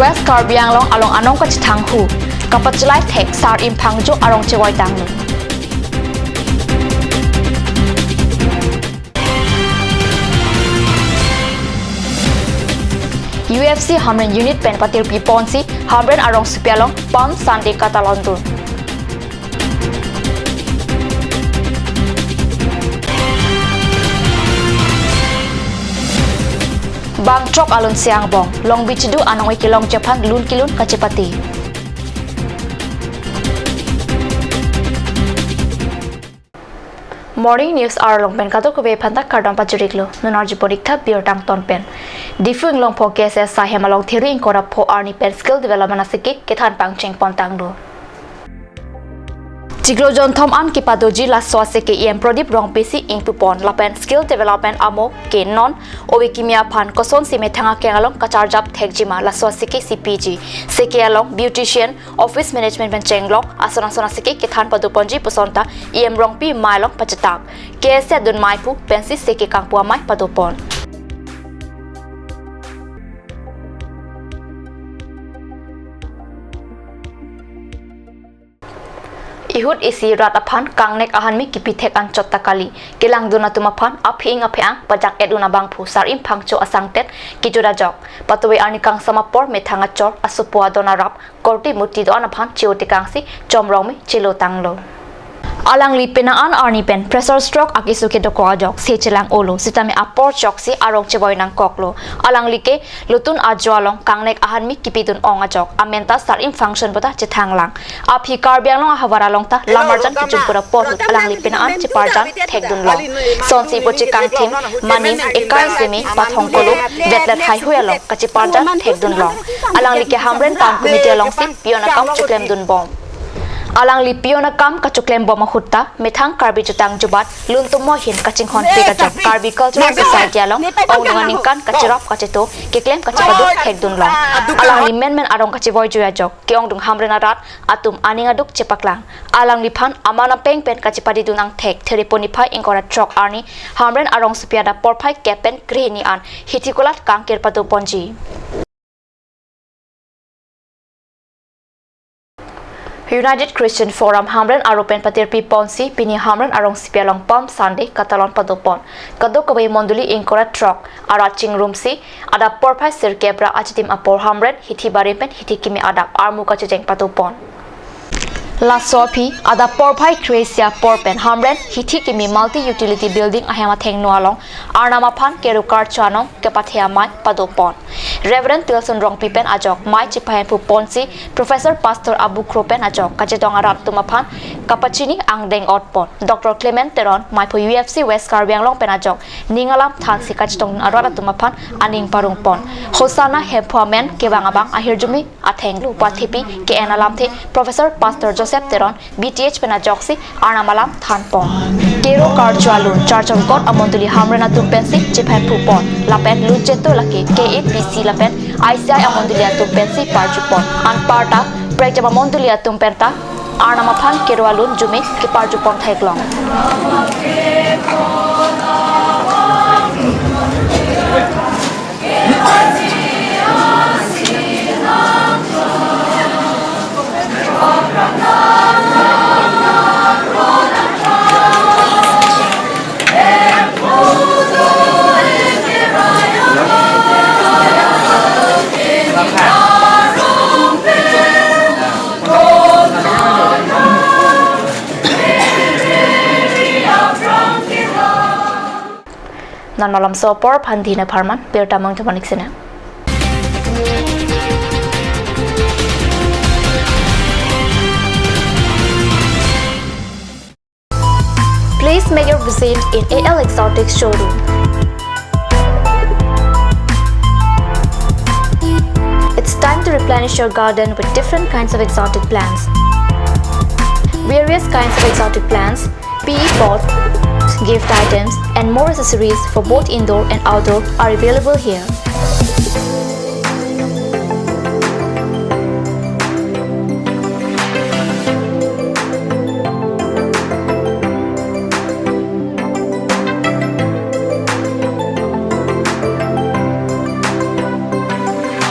West Karbi Anglong along anong ka chithang hu kapachlai thek sar im phang jo arong chewai tang lu UFC Hamren Unit Pen Patir Pi Ponsi Hamren Arong Supialong Palm Sunday Katalondun Bang Chok Alun Siang Bong Long Beach Du Anong Ikilong Japan Lun Kilun Kachipati Morning News Arlong Pen Kato Kube Pantak Kardam Pajuriklo Nunar Jiponikta Bior Tang Ton Pen Difuing Long Po KSS Sahem Along Theory in Kora Po Arni Pen Skill Development Asiki Ketan Pang Cheng Pontang Do Chiglo John Tom An Kipadoji La Swase ke EM Prodip Rong PC in Pupon Lapen Skill Development Amo ke non Owikimia Pan Koson Sime Thanga ke along Kacharjap Thegjima La Swase ke CPG Seke along Beautician Office Management Ben Chenglong Asona Sona Seke Kethan Paduponji Pusonta EM Rong Pi Mailong Pachatak KSS Dun Maipu Pensi Seke Kangpua Mai Padupon Ihud isi rat aphan kangnek ahan mi kipithek an chotta kali kelang duna tumaphan aphing apheang pajak eduna bangphu sar im phangcho asangtet kijura jok patwe ani kang samapor methanga chor asupua dona rap korti muti don aphan chioti kangsi chomrong mi chilo tanglo Alang li penaan arni pen pressure stroke akisuke do ko ajok se chelang olo sitame apor chok si arong cheboy nang koklo alang li ke lutun ajwalong kangnek ahan mi kipidun ong ajok amenta sar in function bota chithang lang aphi karbiang long hawara long ta lamarjan kichumpura por alang li penaan chiparjan thekdun long sonsi pochi kang thim manim ekai semi pathong kolo vetlet hai huelo kachiparjan thekdun long alang li ke hamren tam committee long si piona kam chuklem dun bom Alang li piona kam kachuklem boma hutta methang karbi jutang jubat lun tumo hin kaching hon pe kachak karbi cultural society along ongdunganing kan kachirop kacheto keklem kachapadu thekdun long alang li men arong kachiboi juya jok ke ongdung hamrena rat atum aninga duk chepaklang alang li phan amana peng pen kachipadi dunang thek theriponi phai ingora trok arni hamren arong supiada porphai kepen grehni an hitikolat kangker padu ponji United Christian Forum Hamren Aropen Patir Pi Ponsi Pini Hamren Arong Sipialong Palm Sunday Katalon Padopon Kadok Kawai Monduli Inkora Trok Araching Rumsi Adap Porpai Sir Kebra Achitim Apor Hamren Hiti Baripen Hiti Kimi Adap Armu Kachijeng Patopon La Sopi Ada Porpai Creasia Porpen Hamren Hiti Kimi Multi Utility Building Ahema Theng Nualong Arnamapan Kerukar Chanong Kepathia Mai Padopon Reverend Tilson Rong Pipen Ajok Mai Chipahen Pu Ponsi Professor Pastor Abu Kropen Ajok Kachetong Arat Tumapan Kapachini Angdeng Otpon Dr. Clement Teron Mai Pu UFC West Karbiang Long Pen Ajok Ningalam Thansi Kachetong Arat Tumapan Aning Parung Pon Hosana Hempuamen Kebangabang Ahirjumi Athenglu Pathipi Ke Enalamte Professor Pastor Joseph Teron BTH Penajoksi Arnamalam Thanpon Kero Karjwalun Church of God Amontuli Hamrena Tumpensi Chipen Pupon Lapen Lucheto Laki KAPC Lapen ICI Amontulia Tumpensi Parjupon Anparta Prejama Montulia Tumpenta Arnamaphan Kerwalun Jumi Ki Parjupon Theklong Nan malam sopor Pandina Parman Berta Mang Tamanik Sina Please make your visit in AL Exotics showroom. It's time to replenish your garden with different kinds of exotic plants. Various kinds of exotic plants, PE pots, gift items, and more accessories for both indoor and outdoor are available here.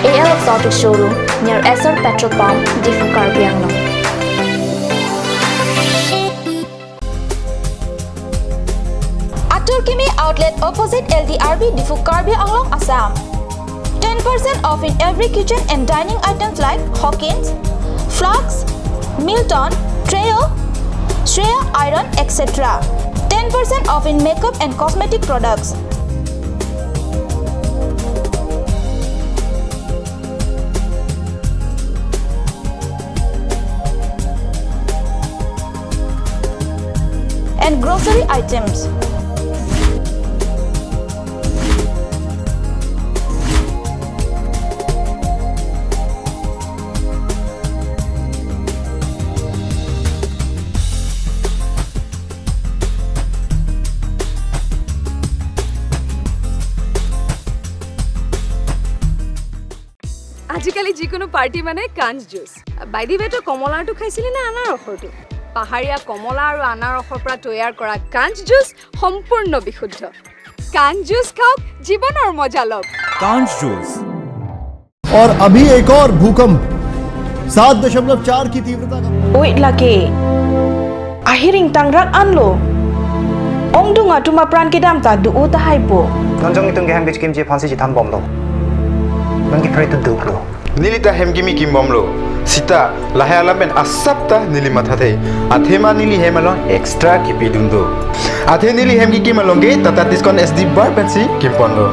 AL exotic showroom near Esser Petrol Pump, Difu Karbi Anglong. Aturkimi outlet opposite LDRB Difu Karbi Anglong, Assam. 10% off in every kitchen and dining items like Hawkins, Flux, Milton, Treo, Shreya Iron, etc. 10% off in makeup and cosmetic products. And grocery items. আজিকালি যিকোনো পাৰ্টি মানে কাঞ্জ juice by the ৱেটো কমলাটো খাইছিলি না আনাৰসৰটো পাহাৰীয়া কমলা আৰু আনাৰসৰ পৰা তৈয়াৰ কৰা কাঞ্জ জুচ সম্পূৰ্ণ বিশুদ্ধ কাঞ্জ জুচ খাওক জীৱনৰ মজা লওক कांच जूस और अभी एक और भूकंप 7.4 की तीव्रता का Oi lagi. Ahiring tangrak anlo. Ong dunga tuma pran kedam ta du uta haipo. Nonjong itong geham bich kimchi phansi ji tham bom lo. Nongi pray to do lo. Nilita hemgimi kimbomlo sita lahalamen asapta nili mathate athema nili hemalon extra kipidundo athe nili hemgi kimalonge tata discount sd bar pensi kimponlo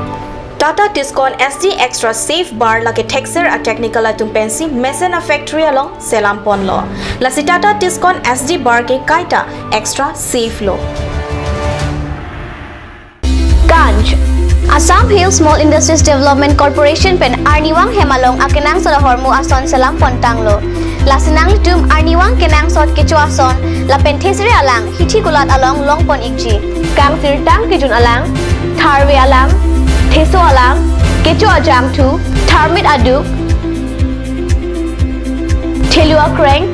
Tata Tiscon SD Extra Safe Bar lagi texture a technical atum pensi Mesena Factory along Selam Ponlo. Lasi Tata Tiscon SD Bar ke kaita extra safe lo. Ganj Assam Hill Small Industries Development Corporation pen Arniwang Hemalong akenang sa hormu ason Selam Pontanglo. Lasinang tum Arniwang kenang sot kecu ason la penthesri alang hithi kulat along longpon ikji. Kang tirtang kijun alang tharwe alang Theso alang, kecho ajam tu, tharmit aduk, thelua kreng,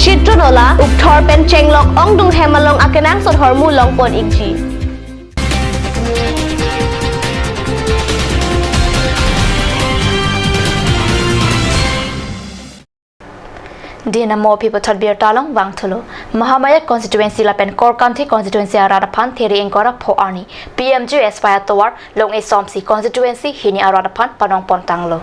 chitronola, ukthor pen chenglok ong dung hemalong akenang sot hormu longpon ikji. Dina mo people thot bir talong wang tholo Mahamaya constituency la pen Korkanthi constituency arada phan theri engkora pho ani PMG aspire towar long e somsi constituency hini arada phan panong pontanglo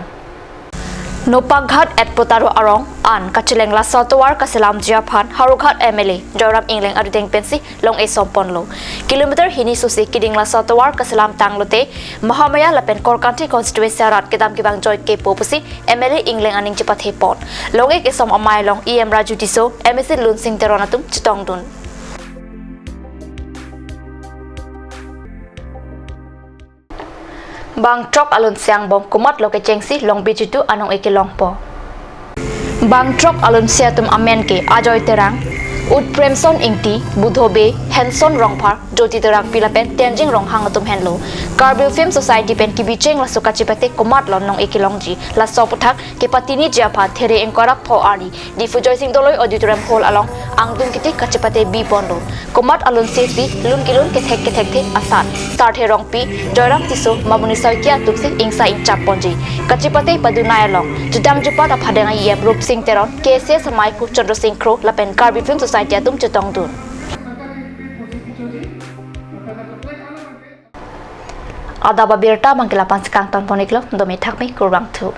Nopaghat at Potaro Arong an Kachileng la Sotowar Kaselam Jiaphan Harughat MLA Joram England Aduteng Pensi Long E Somponlo Kilometer Hini Susi Kiding la Sotowar Kaselam Tanglote Mahamaya Lapen Korkanthi constituency arat kedam kibang joy ke popusi MLA England aning chipathe pon Long E Som Amai Long EM Raju Tiso MSC Lun Sing Teronatum Chitongdun Bang trok alun siang bom kumat loke cengsi long bijitu anong eke longpo. Bang trok alun siatum amen ke ajoy terang. Ut Premson ingti Budhobe Henson Rongphar Joti terang pilapen Tenjing Rong hangatum henlo. Carbil Film Society pen kibicheng la sukachipate kumat lon nong eke longji la soputhak ke patini jiapha there engkora pho ani difujoy sing doloi auditorium hall along angdum kiti kachipate bi pondo. Kumat alun sesi lun kilun ke thek the asan start he rong pi joyram tiso mamuni saukia tupsi ingsa ing chaponji kachipate padunaya long judang jupat aphadenga yem rup sing teron kese samai pu chandra sing kro lapen Carbil Film Society atum chutongdun Adaba birta mangkila panskang ton poniklo domi thakmi kurbang thu